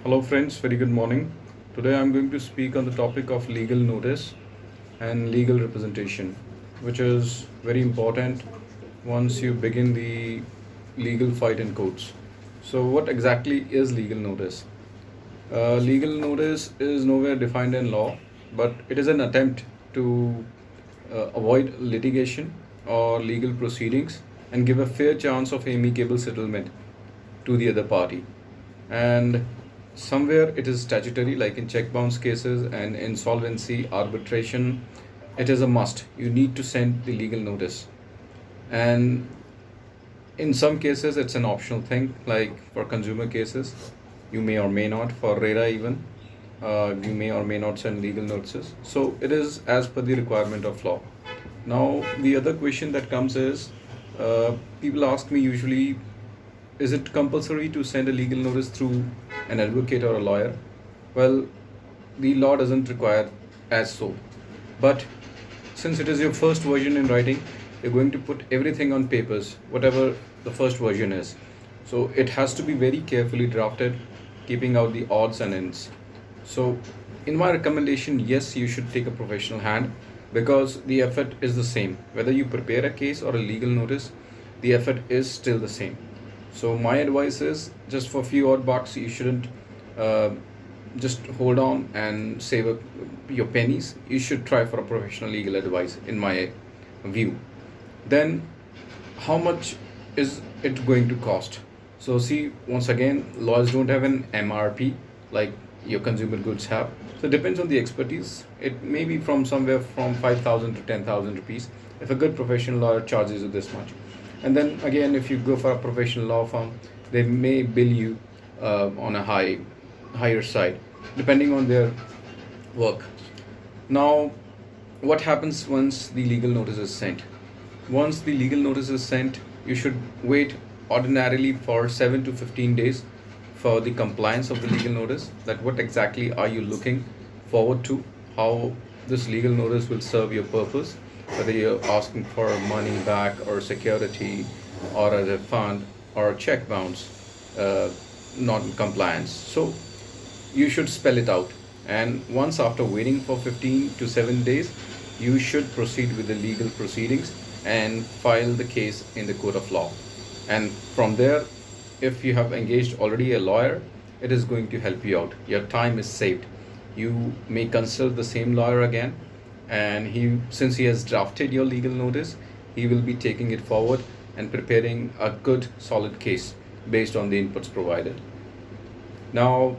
Hello, friends, very good morning. Today I'm going to speak on the topic of legal notice and legal representation, which is very important once you begin the legal fight in courts. So, what exactly is legal notice? Legal notice is nowhere defined in law, but it is an attempt to avoid litigation or legal proceedings and give a fair chance of amicable settlement to the other party. And somewhere it is statutory, like in check bounce cases and insolvency arbitration, it is a must. You need to send the legal notice. And in some cases, it's an optional thing, like for consumer cases, you may or may not. For RERA, even, you may or may not send legal notices. So it is as per the requirement of law. Now, the other question that comes is people ask me usually, is it compulsory to send a legal notice through an advocate or a lawyer? Well, the law doesn't require as so. But since it is your first version in writing, you're going to put everything on papers, whatever the first version is. So it has to be very carefully drafted, keeping out the odds and ends. So, in my recommendation, yes, you should take a professional hand because the effort is the same. Whether you prepare a case or a legal notice, the effort is still the same. So, my advice is just for a few odd bucks, you shouldn't uh, just hold on and save your pennies. You should try for a professional legal advice, in my view. Then, how much is it going to cost? So, see, once again, lawyers don't have an MRP like your consumer goods have. So, it depends on the expertise. It may be from somewhere from 5,000 to 10,000 rupees if a good professional lawyer charges you this much. And then again, if you go for a professional law firm, they may bill you on a higher side, depending on their work. Now, what happens once the legal notice is sent? Once the legal notice is sent, you should wait ordinarily for 7 to 15 days for the compliance of the legal notice. That what exactly are you looking forward to? How this legal notice will serve your purpose, whether you're asking for money back or security or a refund or check bounce, non compliance. So you should spell it out. And once after waiting for 15 to 7 days, you should proceed with the legal proceedings and file the case in the court of law. And from there, if you have engaged already a lawyer, it is going to help you out. Your time is saved. You may consult the same lawyer again, and since he has drafted your legal notice, he will be taking it forward and preparing a good, solid case based on the inputs provided. Now,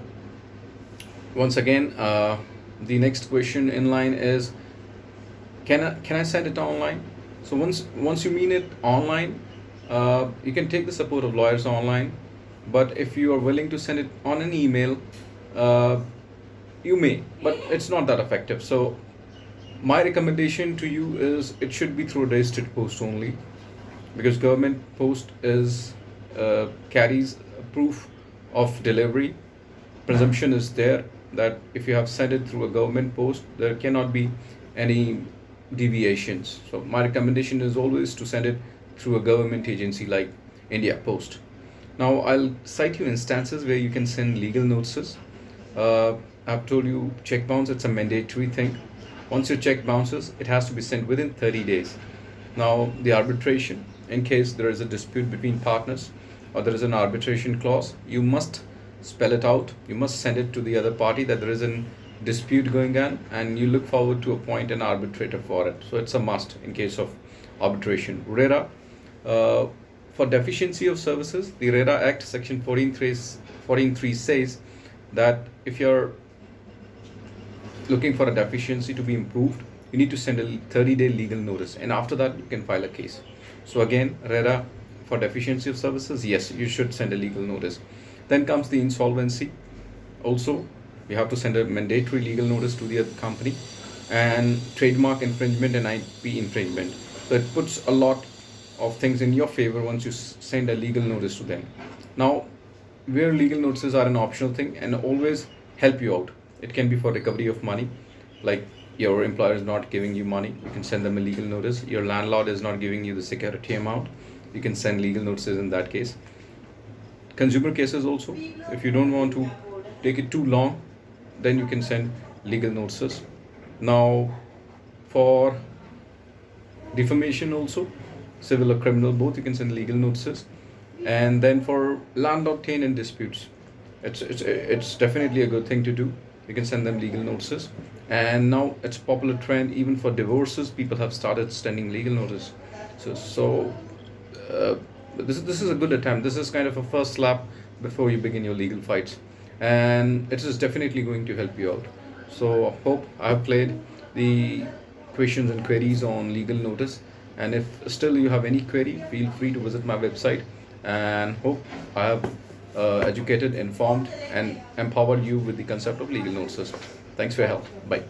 once again, the next question in line is, can I send it online? So once you mean it online, you can take the support of lawyers online. But if you are willing to send it on an email, uh, you may, but it's not that effective. So my recommendation to you is it should be through a registered post only, because government post is carries proof of delivery. Presumption is there that if you have sent it through a government post, there cannot be any deviations. So my recommendation is always to send it through a government agency like India Post. Now I'll cite you instances where you can send legal notices. I've told you check bounce, it's a mandatory thing. Once your check bounces, it has to be sent within 30 days. Now, the arbitration, in case there is a dispute between partners or there is an arbitration clause, you must spell it out. You must send it to the other party that there is a dispute going on and you look forward to appoint an arbitrator for it. So, it's a must in case of arbitration. RERA, uh, for deficiency of services, the RERA Act section 14.3 says that if you're looking for a deficiency to be improved, you need to send a 30-day legal notice, and after that you can file a case. So again, RERA, for deficiency of services, yes, you should send a legal notice. Then comes the insolvency. Also, you have to send a mandatory legal notice to the other company. And trademark infringement and IP infringement. So it puts a lot of things in your favor once you send a legal notice to them. Now, where legal notices are an optional thing and always help you out. It can be for recovery of money, like your employer is not giving you money, you can send them a legal notice. Your landlord is not giving you the security amount, you can send legal notices in that case. Consumer cases also, if you don't want to take it too long, then you can send legal notices. Now, for defamation also, civil or criminal both, you can send legal notices. And then for landlord tenant disputes, it's definitely a good thing to do. You can send them legal notices. And now it's popular trend even for divorces, people have started sending legal notice. So uh, this is a good attempt. This is kind of a first slap before you begin your legal fights, and it is definitely going to help you out. So I hope I have played the questions and queries on legal notice. And if still you have any query, feel free to visit my website. And hope I have educated, informed, and empowered you with the concept of legal notices. Thanks for your help. Bye.